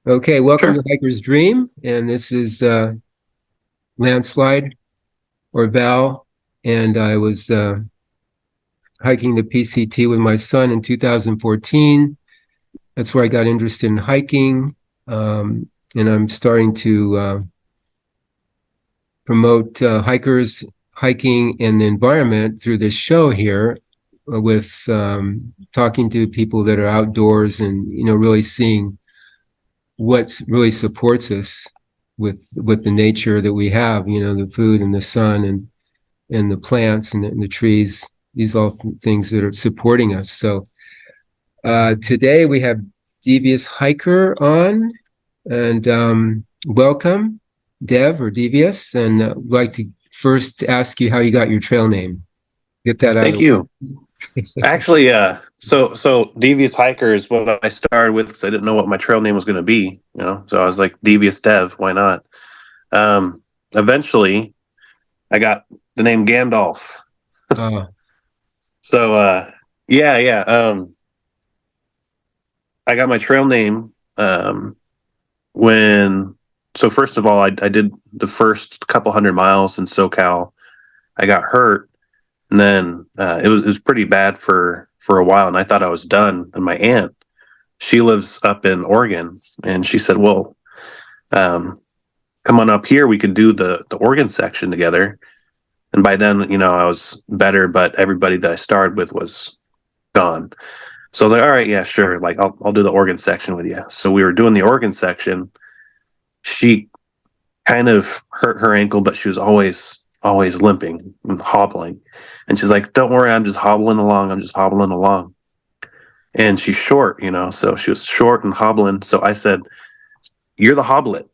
Okay, welcome Sure. to Hiker's Dream, and this is Landslide or Val, and I was hiking the PCT with my son in 2014. That's where I got interested in hiking, and I'm starting to promote hikers, hiking, and the environment through this show here with talking to people that are outdoors and, really seeing what really supports us with the nature that we have, the food and the sun and the plants and the trees. These are all things that are supporting us. So today we have Devious Hiker on, and welcome, Dev or Devious. And I'd like to first ask you how you got your trail name. Get that out Thank of you. the way. Actually, so Devious Hiker is what I started with because I didn't know what my trail name was going to be, So I was like, Devious Dev, why not? Eventually, I got the name Gandalf. uh, So, yeah. I got my trail name when. So first of all, I did the first couple hundred miles in SoCal. I got hurt. And then it was pretty bad for a while, and I thought I was done. And my aunt, she lives up in Oregon, and she said, "Well, come on up here. We could do the Oregon section together." And by then, I was better, but everybody that I started with was gone. So I was like, "All right, yeah, sure. Like I'll do the Oregon section with you." So we were doing the Oregon section. She kind of hurt her ankle, but she was always limping and hobbling. And she's like, "Don't worry, I'm just hobbling along. I'm just hobbling along." And she's short, so she was short and hobbling. So I said, "You're the Hoblet,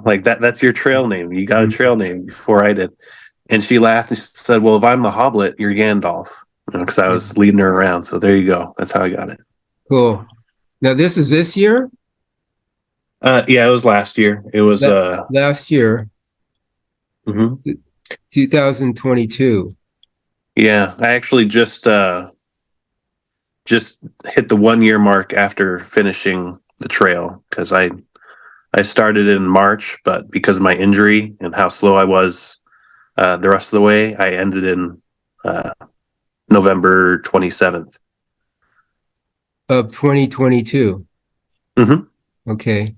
like that's your trail name. You got a trail name before I did." And she laughed and she said, "Well, if I'm the Hoblet, you're Gandalf." Because I was leading her around. So there you go. That's how I got it. Cool. Now this is this year? Yeah, it was last year. It was Last year, mhm. 2022. Yeah, I actually just hit the 1 year mark after finishing the trail because I started in March, but because of my injury and how slow I was the rest of the way, I ended in uh, November 27th. Of 2022. Mm-hmm. Okay.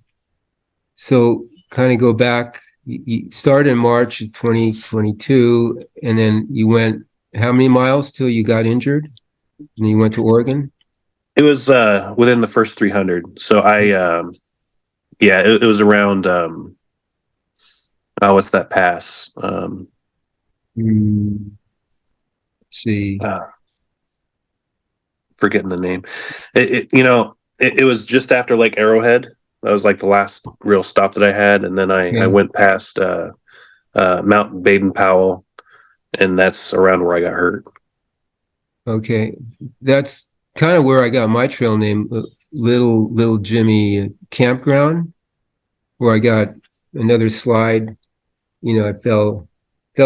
So kind of go back, you started in March of 2022, and then you went how many miles till you got injured? And you went to Oregon? It was within the first 300. So yeah, it was around, what's that pass? Let's see. Uh, Forgetting the name. It was just after Lake Arrowhead. That was like the last real stop that I had. And then I Okay. went past Mount Baden-Powell, and that's around where I got hurt. Okay. That's kind of where I got my trail name, Little Jimmy Campground, where I got another slide. I fell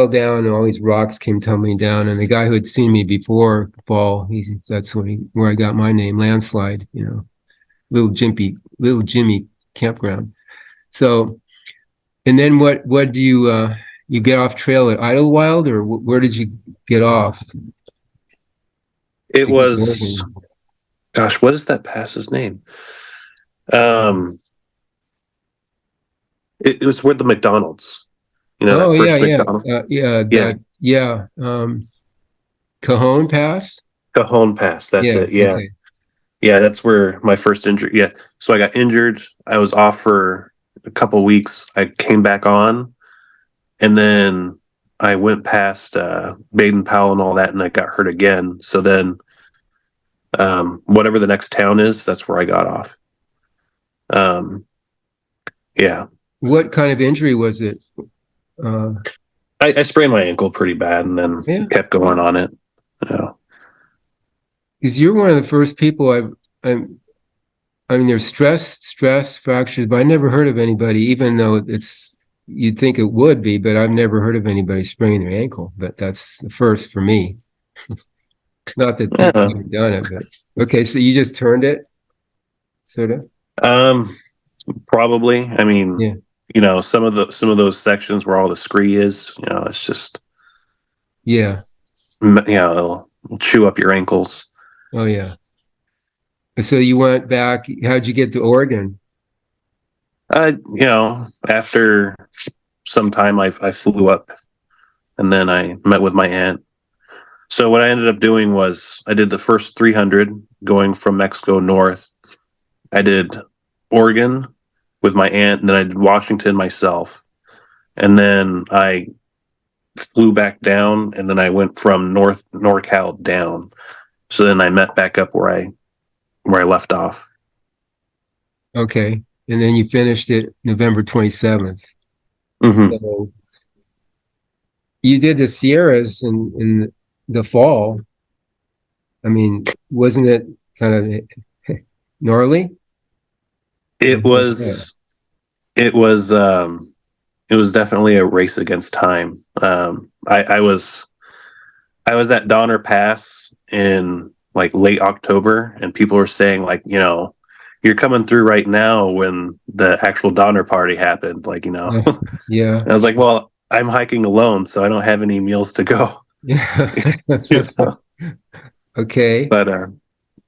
down and all these rocks came tumbling down. And the guy who had seen me before fall, that's where I got my name, Landslide, little Jimmy Campground. So, and then what do you get off trail at Idlewild, or where did you get off It to get to was, Oregon? gosh, what is that pass's name? Um, it was where the McDonald's, that Oh yeah, first yeah, McDonald's. yeah, Yeah, that yeah, Cajon Pass. Cajon Pass. That's Yeah, it. Yeah, okay, yeah, that's where my first injury. Yeah, so I got injured. I was off for a couple weeks. I came back on, and then I went past Baden Powell and all that, and I got hurt again. So then, whatever the next town is, that's where I got off. Um, yeah, what kind of injury was it? Uh, I sprained my ankle pretty bad, and then yeah, kept going on it. You know. because you're one of the first people I mean, there's stress fractures, but I never heard of anybody, even though you'd think it would be, but I've never heard of anybody spraining their ankle. But that's the first for me. Not that people Yeah. haven't done it, but okay. So you just turned it, sort of. Um, Probably. I mean, Yeah. some of those sections where all the scree is, it's just, Yeah. it'll chew up your ankles. Oh, yeah. So you went back. How'd you get to Oregon? After some time, I flew up, and then I met with my aunt. So what I ended up doing was I did the first 300 going from Mexico north. I did Oregon with my aunt, and then I did Washington myself. And then I flew back down, and then I went from NorCal down. So then I met back up where I left off. Okay. And then you finished it November 27th. Mm-hmm. So you did the Sierras in the fall. I mean, wasn't it kind of gnarly? It was it was it was definitely a race against time. I was at Donner Pass in like late October, and people were saying like, you're coming through right now when the actual Donner Party happened. Like, Oh, yeah. and I was like, well, I'm hiking alone, so I don't have any meals to go. Yeah. You know? Okay. But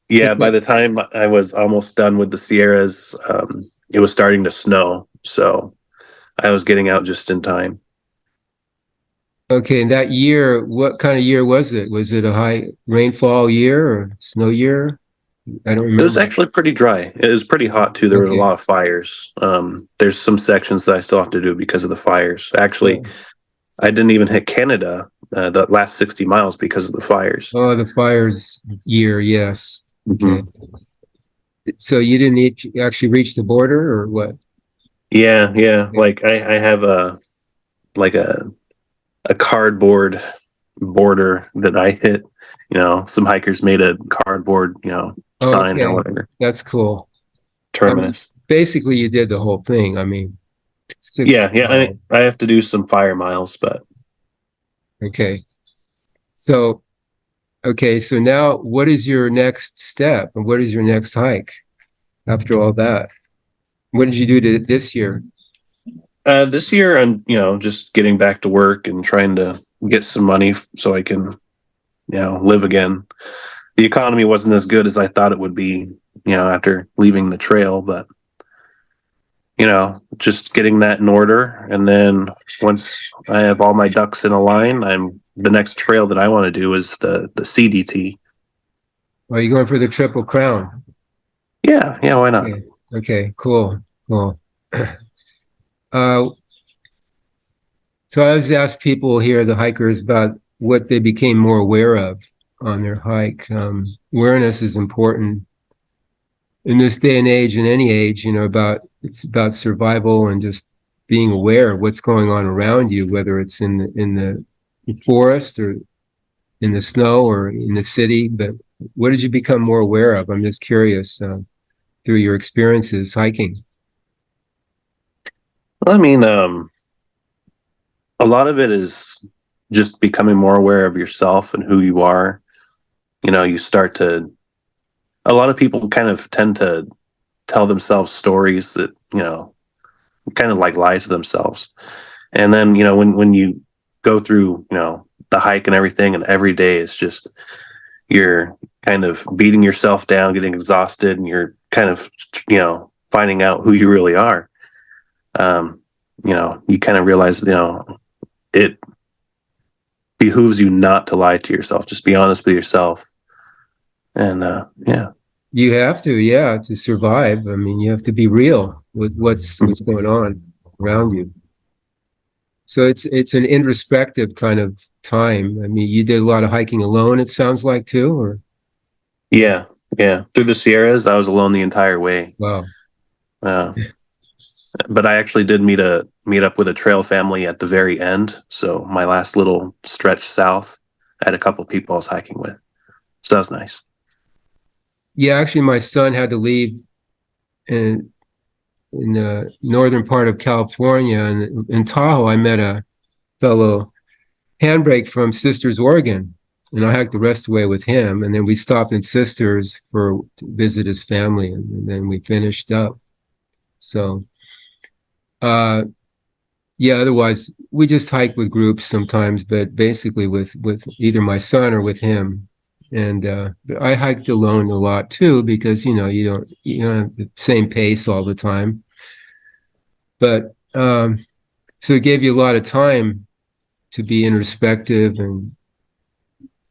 yeah, by the time I was almost done with the Sierras, it was starting to snow, so I was getting out just in time. Okay. And that year, what kind of year was it? Was it a high rainfall year or snow year? I don't It was remember. actually pretty dry. It was pretty hot too. There were a Okay. lot of fires. There's some sections that I still have to do because of the fires. Actually, Oh, I didn't even hit Canada the last 60 miles because of the fires. oh, the fires year. Yes. Okay. Hmm. So you didn't actually reach the border or what? Yeah, yeah. Okay. Like I have like a cardboard border that I hit. Some hikers made a cardboard, Oh, sign or okay. whatever. That's cool. Terminus. Basically, you did the whole thing. I mean, six Yeah, yeah. miles. I have to do some fire miles, but Okay. So, okay. So now what is your next step and what is your next hike after all that? What did you do this year? this year I'm, just getting back to work and trying to get some money so I can, live again. The economy wasn't as good as I thought it would be, after leaving the trail, but just getting that in order. And then once I have all my ducks in a line, the next trail that I want to do is the CDT. Are you going for the Triple Crown? Yeah, yeah, why not? Okay. Okay. Cool. Cool. Uh, so I always ask people here, the hikers, about what they became more aware of on their hike. Awareness is important in this day and age, in any age, it's about survival and just being aware of what's going on around you, whether it's in the forest or in the snow or in the city. But what did you become more aware of? I'm just curious, through your experiences hiking. I mean, a lot of it is just becoming more aware of yourself and who you are. You start to, a lot of people kind of tend to tell themselves stories that, kind of like lie to themselves. And then, when you go through, the hike and everything, and every day it's just, you're kind of beating yourself down, getting exhausted, and you're kind of, finding out who you really are. You kind of realize, it behooves you not to lie to yourself. Just be honest with yourself. And yeah. You have to, yeah, to survive. I mean, you have to be real with what's going on around you. So it's an introspective kind of time. I mean, you did a lot of hiking alone, it sounds like too, or Yeah, yeah. Through the Sierras, I was alone the entire way. wow. Uh, but I actually did meet up with a trail family at the very end. So my last little stretch south, I had a couple people I was hiking with. So that was nice. Yeah, actually my son had to leave in the northern part of California, and in Tahoe I met a fellow handbrake from Sisters, Oregon, and I hiked the rest of the way with him, and then we stopped in Sisters to visit his family, and then we finished up. So, yeah, otherwise we just hike with groups sometimes, but basically with either my son or with him. And but I hiked alone a lot too, because you don't have the same pace all the time. But so it gave you a lot of time to be introspective. And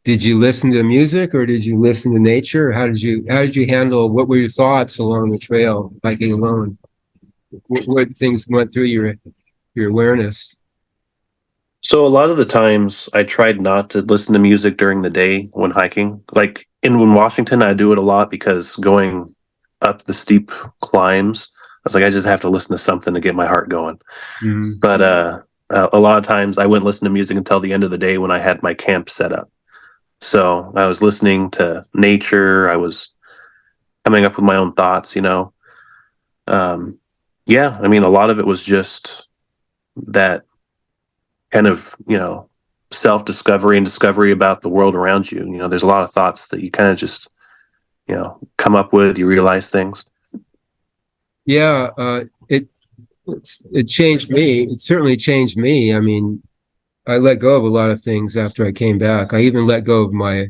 did you listen to music, or did you listen to nature? Or how did you handle, what were your thoughts along the trail hiking alone? What things went through your awareness? So a lot of the times I tried not to listen to music during the day when hiking. Like in Washington, I do it a lot because going up the steep climbs, I was like, I just have to listen to something to get my heart going. Mm. But a lot of times I wouldn't listen to music until the end of the day when I had my camp set up. So I was listening to nature. I was coming up with my own thoughts, you know. Um, yeah, I mean, a lot of it was just that kind of, self-discovery and discovery about the world around you. You know, there's a lot of thoughts that you kind of just, come up with, you realize things. Yeah, it changed me. It certainly changed me. I mean, I let go of a lot of things after I came back. I even let go of my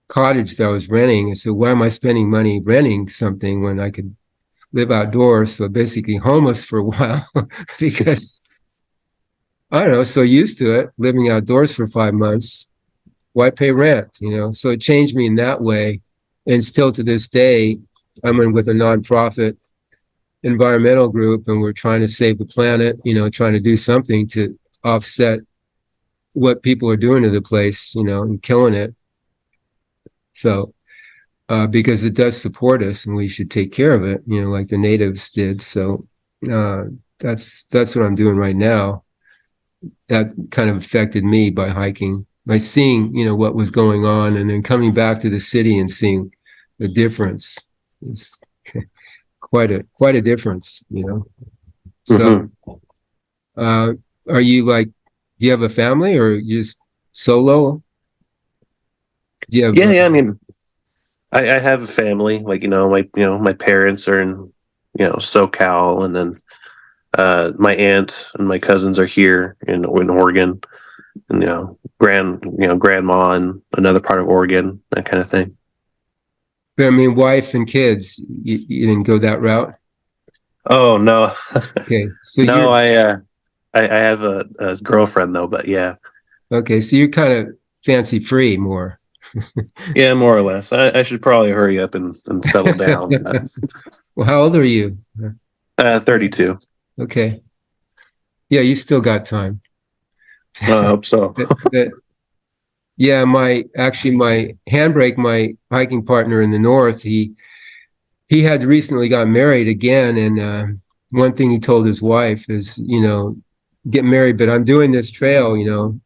cottage that I was renting. I said, why am I spending money renting something when I could live outdoors? So basically homeless for a while because I don't know, so used to it, living outdoors for 5 months. Why pay rent? So it changed me in that way. And still to this day, I'm in with a nonprofit environmental group, and we're trying to save the planet, trying to do something to offset what people are doing to the place, and killing it. So, because it does support us, and we should take care of it, like the natives did. So, uh, that's what I'm doing right now. That kind of affected me by hiking, by seeing, what was going on, and then coming back to the city and seeing the difference. It's quite a difference. So, Hmm. uh, are you like, do you have a family, or you just solo? Do you have, Yeah, yeah. I mean, I have a family. Like, my parents are in, SoCal, and then my aunt and my cousins are here in Oregon, and grandma in another part of Oregon, that kind of thing. I mean, wife and kids, you didn't go that route? Oh no, Okay. So no, you're, I have a girlfriend though, but yeah, okay. So you're kind of fancy free more. yeah, more or less. I should probably hurry up and settle down. Well, how old are you? 32. Okay. Yeah, you still got time. I hope so. That, yeah, my handbrake, my hiking partner in the north, he had recently got married again, and one thing he told his wife is, get married, but I'm doing this trail,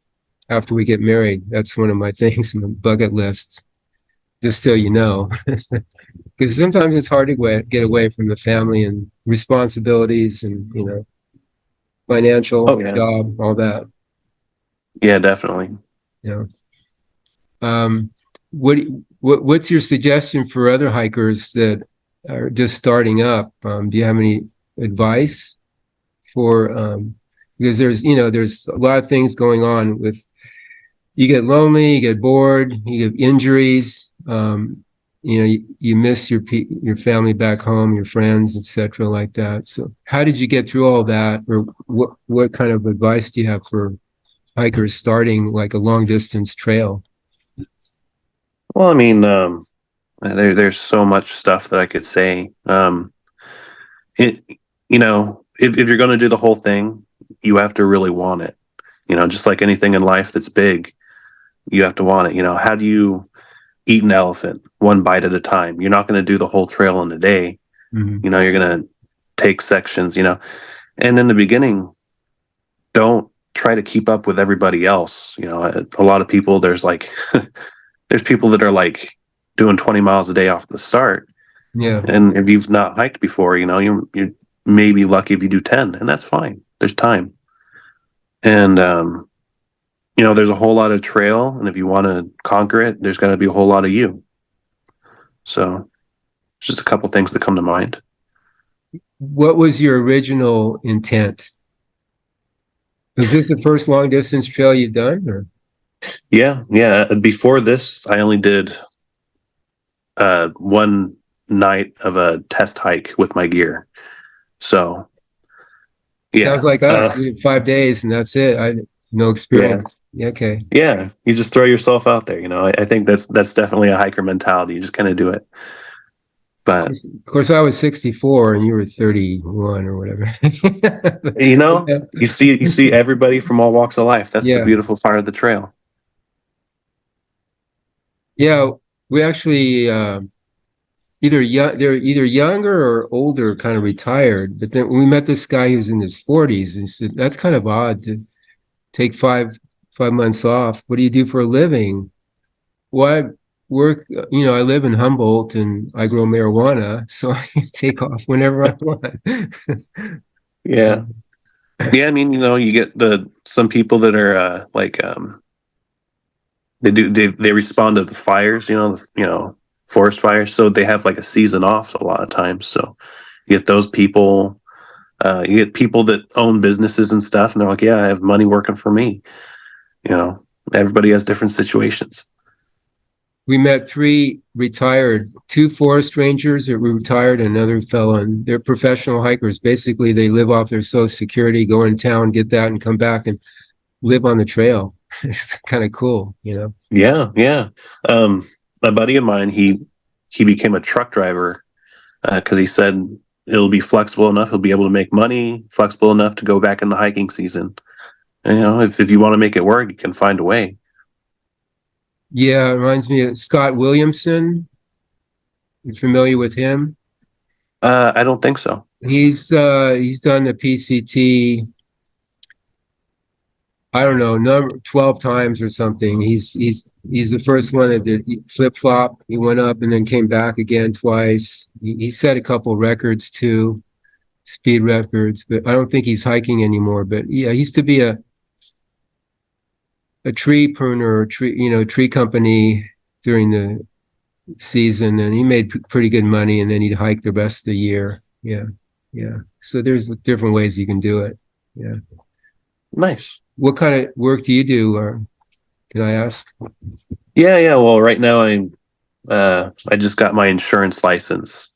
after we get married. That's one of my things on the bucket list, just so you know. Because sometimes it's hard to get away from the family and responsibilities and, financial, Oh yeah, job, all that. yeah, definitely. You Um, what's your suggestion for other hikers that are just starting up? Do you have any advice for, because there's a lot of things going on with, you get lonely, you get bored, you get injuries, you miss your family back home, your friends, etc., like that. So how did you get through all that, or what kind of advice do you have for hikers starting like a long distance trail? Well, I mean, there's so much stuff that I could say. It, if you're going to do the whole thing, you have to really want it. Just like anything in life that's big, you have to want it. How do you eat an elephant one bite at a time? You're not going to do the whole trail in a day. Mm-hmm. You're going to take sections. And in the beginning, don't try to keep up with everybody else. A lot of people, there's like, there's people that are like doing 20 miles a day off the start. Yeah. And if you've not hiked before, you're maybe lucky if you do 10, and that's fine. There's time. And, there's a whole lot of trail. And if you want to conquer it, there's got to be a whole lot of you. So just a couple things that come to mind. What was your original intent? Was this the first long distance trail you've done, or? Yeah. Before this, I only did one night of a test hike with my gear. So Sounds yeah, like us. We did 5 days and that's it. No experience. Yeah, okay. yeah. You just throw yourself out there. I think that's definitely a hiker mentality. You just kind of do it. But Of course, I was 64 and you were 31 or whatever. you see everybody from all walks of life. That's the Yeah. beautiful part of the trail. Yeah. We actually, they're either younger or older, kind of retired. But then we met this guy who's in his 40s and he said, that's kind of odd to take 5 months off. What do you do for a living? Well, I work, I live in Humboldt and I grow marijuana, so I can take off whenever I want. Yeah. Yeah, I mean, you get some people that are they respond to the fires, forest fires, so they have like a season off a lot of times. So you get those people, you get people that own businesses and stuff, and they're like, yeah, I have money working for me. Everybody has different situations. We met two forest rangers that were retired, and another fellow, and they're professional hikers. Basically, they live off their Social Security, go in town, get that, and come back and live on the trail. It's kind of cool. Yeah. A buddy of mine, he became a truck driver because he said it'll be flexible enough, he'll be able to make money, flexible enough to go back in the hiking season. And, if you want to make it work, you can find a way. Yeah, it reminds me of Scott Williamson. You familiar with him? I don't think so. He's done the PCT, I don't know, number 12 times or something. He's the first one that did flip flop. He went up and then came back again twice. He set a couple records too, speed records, but I don't think he's hiking anymore. But yeah, he used to be a tree pruner or tree company during the season, and he made pretty good money, and then he'd hike the rest of the year. Yeah. So there's different ways you can do it. Yeah. Nice. What kind of work do you do, or can I ask? Yeah. Well, right now I just got my insurance license,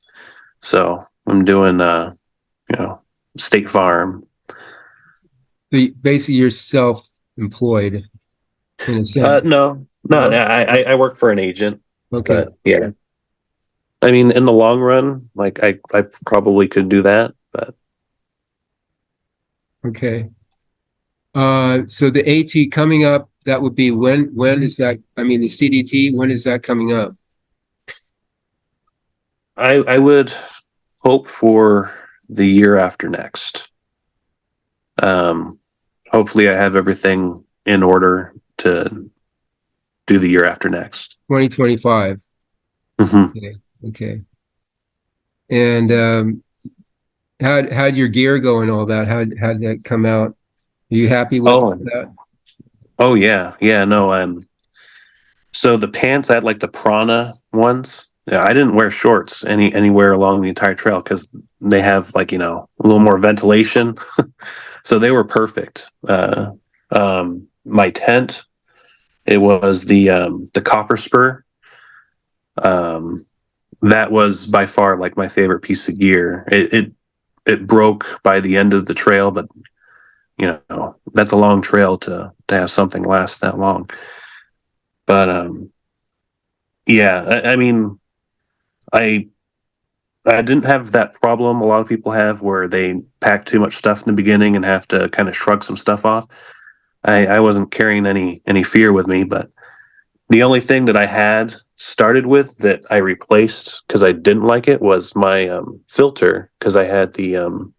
so I'm doing State Farm. So basically, you're self-employed in a sense. No, No? I work for an agent, Okay. but yeah. I mean, in the long run, like I probably could do that, but Okay. So the AT coming up, that would be when is that? I mean, the CDT, when is that coming up? I would hope for the year after next. Hopefully I have everything in order to do the year after next. 2025. Mm-hmm. Okay. And how'd your gear go and all that? How'd that come out? Are you happy with Oh, that? oh yeah. No, so the pants, I had like the Prana ones. Yeah, I didn't wear shorts anywhere along the entire trail because they have like, a little more ventilation. So they were perfect. My tent, it was the copper spur. That was by far like my favorite piece of gear. It broke by the end of the trail, but that's a long trail to have something last that long. But yeah, I mean, I I didn't have that problem a lot of people have where they pack too much stuff in the beginning and have to kind of shrug some stuff off. I wasn't carrying any fear with me, but the only thing that I had started with that I replaced because I didn't like it was my filter because I had the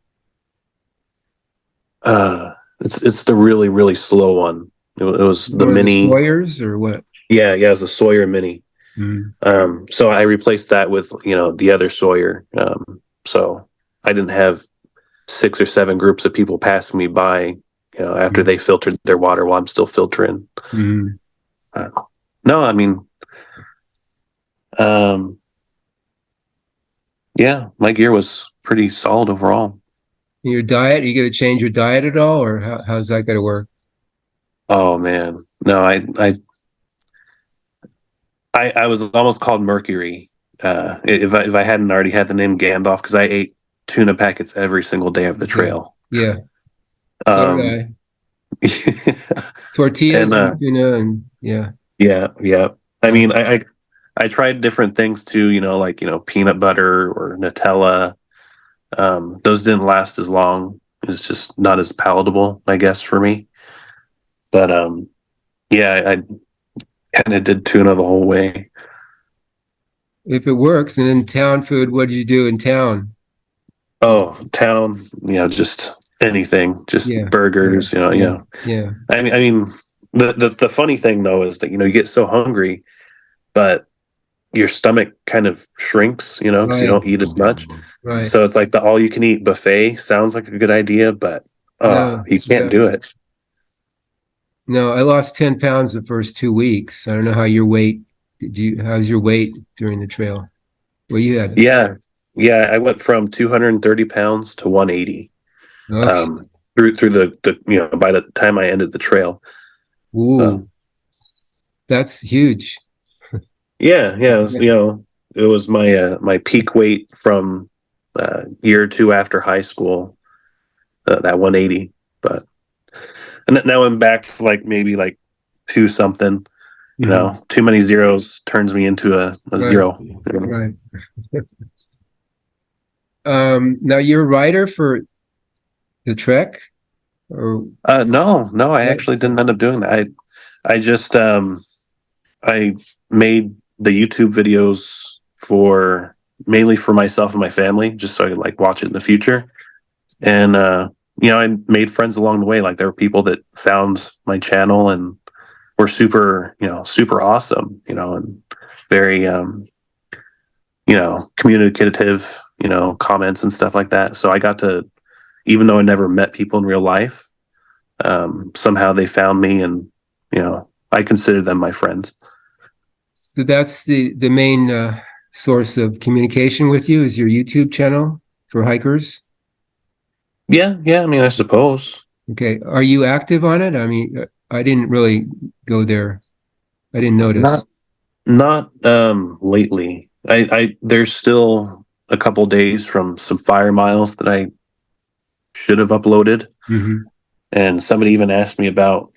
it's the really really slow one. It was the Or the mini. Sawyers or what? Yeah, it was the Sawyer Mini. Mm. So I replaced that with the other Sawyer. So I didn't have 6 or 7 groups of people passing me by, after they filtered their water while I'm still filtering. Mm. Uh, no, I mean, um, Yeah, my gear was pretty solid overall. Your diet, you got to change your diet at all, or how's that going to work? Oh man, no, I was almost called Mercury if I hadn't already had the name Gandalf, because I ate tuna packets every single day of the Okay. trail. Yeah. So did Um, I. Tortillas and and tuna and yeah. yeah, yeah. I Uh, mean, I tried different things too. Like peanut butter or Nutella. Those didn't last as long. It's just not as palatable, I guess, for me. But yeah, I kind of did tuna the whole way. if it works, and then town food, what did you do in town? Oh, town, just anything, just Yeah. Yeah. burgers, Yeah. Yeah. I mean, the funny thing though is that you get so hungry, but your stomach kind of shrinks, because you Right. don't eat as much. Right. So it's like the all you can eat buffet sounds like a good idea, but No. you can't Yeah. do it. No, I lost 10 pounds the first 2 weeks. I don't know how your weight, how's your weight during the trail? Well, you had, Yeah, yeah. I went from 230 pounds to 180. okay. Through the by the time I ended the trail. Uh, Ooh, that's huge. yeah, yeah. Yeah. It was my peak weight from year or two after high school. That 180, but and now I'm back to like maybe like two something. Mhm. Too many zeros turns me into a Right. zero. Right. Now you're a writer for the Trek or No, no, I what? actually didn't end up doing that. I just I made the YouTube videos for mainly for myself and my family, just so I could like watch it in the future. And I made friends along the way. Like there were people that found my channel and were super awesome, and very communicative, comments and stuff like that. So I got to, even though I never met people in real life, somehow they found me, and I consider them my friends. So that's the main source of communication with you is your YouTube channel for hikers. Yeah, yeah. I mean, I suppose. Okay. Are you active on it? I mean, I didn't really go there. I didn't notice. Not not lately. I there's still a couple days from some fire miles that I should have uploaded, Hmm. and somebody even asked me about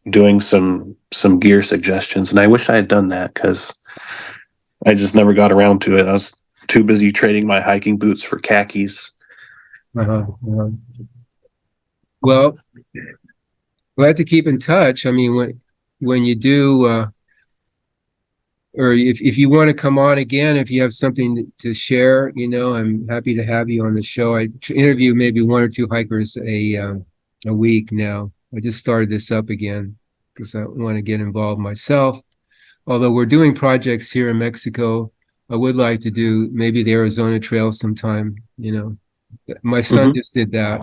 doing some gear suggestions, and I wish I had done that because I just never got around to it. I was too busy trading my hiking boots for khakis. Uh-huh. Uh-huh. Well, we'll have to keep in touch. I mean, when you do, or if you want to come on again, if you have something to share, I'm happy to have you on the show. I interview maybe one or two hikers a week now. I just started this up again because I want to get involved myself. Although we're doing projects here in Mexico, I would like to do maybe the Arizona Trail sometime. My son Hmm. just did that.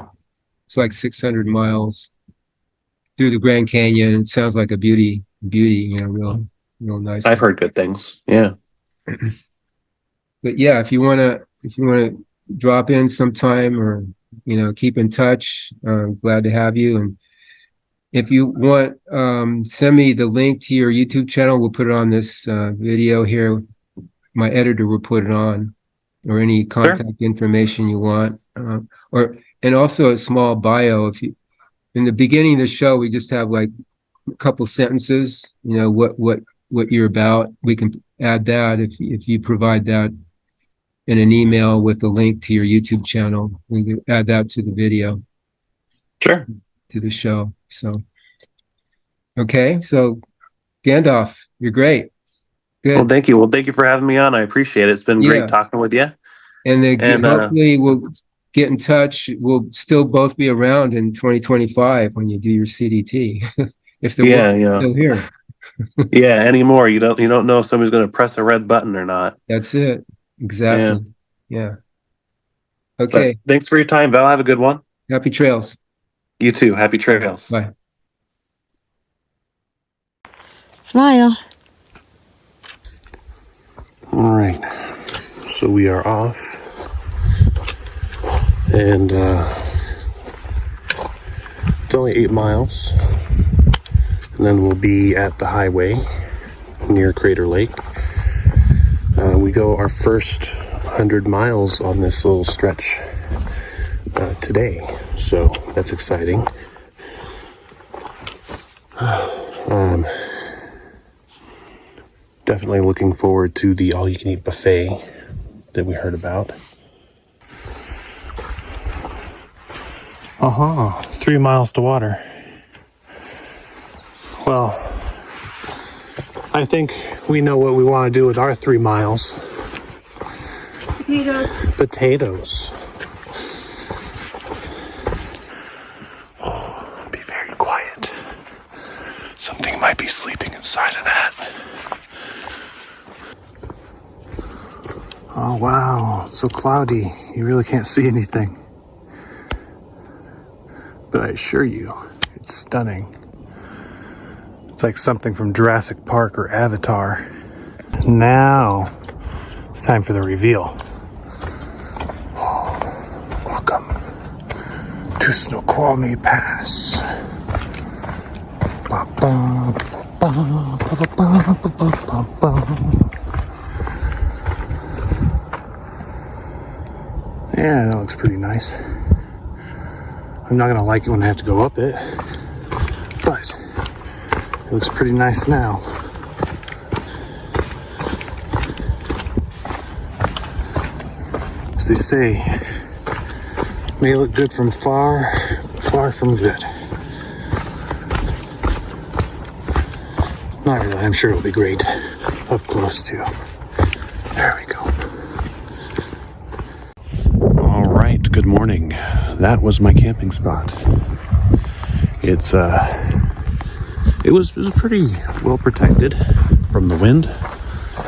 It's like 600 miles through the Grand Canyon. It sounds like a beauty, real nice. I've heard good things. Yeah, But yeah, if you wanna drop in sometime or keep in touch, I'm glad to have you. And if you want, send me the link to your YouTube channel. We'll put it on this video here. My editor will put it on, or any sure. contact information you want, and also a small bio. If you in the beginning of the show, we just have like a couple sentences. What you're about. We can add that if you provide that in an email with a link to your YouTube channel. We can add that to the video, Sure. to the show. So, okay. So, Gandalf, you're great. Well, Good. thank you. Well, thank you for having me on. I appreciate it. It's been great Yeah. talking with you. And And hopefully we'll get in touch. We'll still both be around in 2025 when you do your CDT, if the world yeah, is still here. yeah. Anymore, you don't know if somebody's going to press a red button or not. That's it. Yeah. Exactly. Yeah. But Okay. thanks for your time, Val. Have a good one. Happy trails. You too. Happy trails. Bye. Smile. All right. So we are off And it's only 8 miles. And then we'll be at the highway near Crater Lake. We go our first 100 miles on this little stretch today, so that's exciting. Definitely looking forward to the all-you-can-eat buffet that we heard about. 3 miles to water. Well, I think we know what we want to do with our 3 miles. Potatoes. Potatoes. Oh, be very quiet. Something might be sleeping inside of that. Oh wow, it's so cloudy. You really can't see anything. But I assure you, it's stunning. It's like something from Jurassic Park or Avatar. Now, it's time for the reveal. Oh, welcome to Snoqualmie Pass. Yeah, that looks pretty nice. I'm not gonna like it when I have to go up it, but it looks pretty nice now. As they say, may look good from far, far from good. Not really, I'm sure it'll be great up close too. There we go. All right, good morning. That was my camping spot. It was pretty well protected from the wind.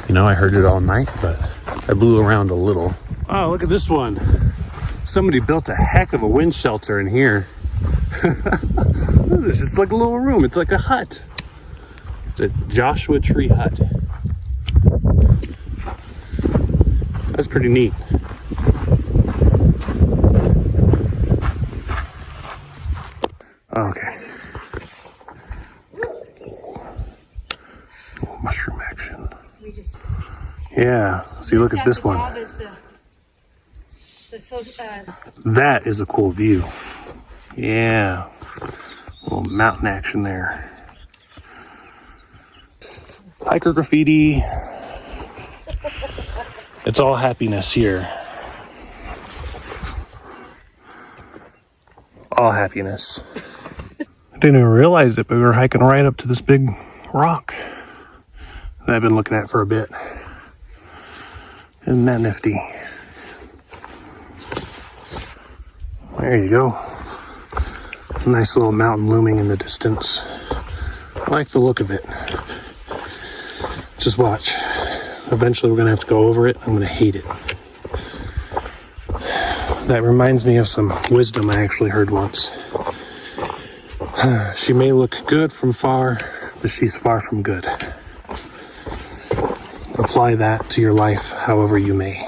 You know, I heard it all night, but I blew around a little. Oh, look at this one. Somebody built a heck of a wind shelter in here. Look at this, it's like a little room. It's like a hut. It's a Joshua Tree hut. That's pretty neat. Okay. Oh, mushroom action. Yeah. See, look at this one. That is a cool view. Yeah. A little mountain action there. Hiker graffiti. It's all happiness here. All happiness. I didn't even realize it, but we were hiking right up to this big rock that I've been looking at for a bit. Isn't that nifty? There you go. Nice little mountain looming in the distance. I like the look of it. Just watch. Eventually we're gonna have to go over it. I'm gonna hate it. That reminds me of some wisdom I actually heard once. She may look good from far, but she's far from good. Apply that to your life however you may.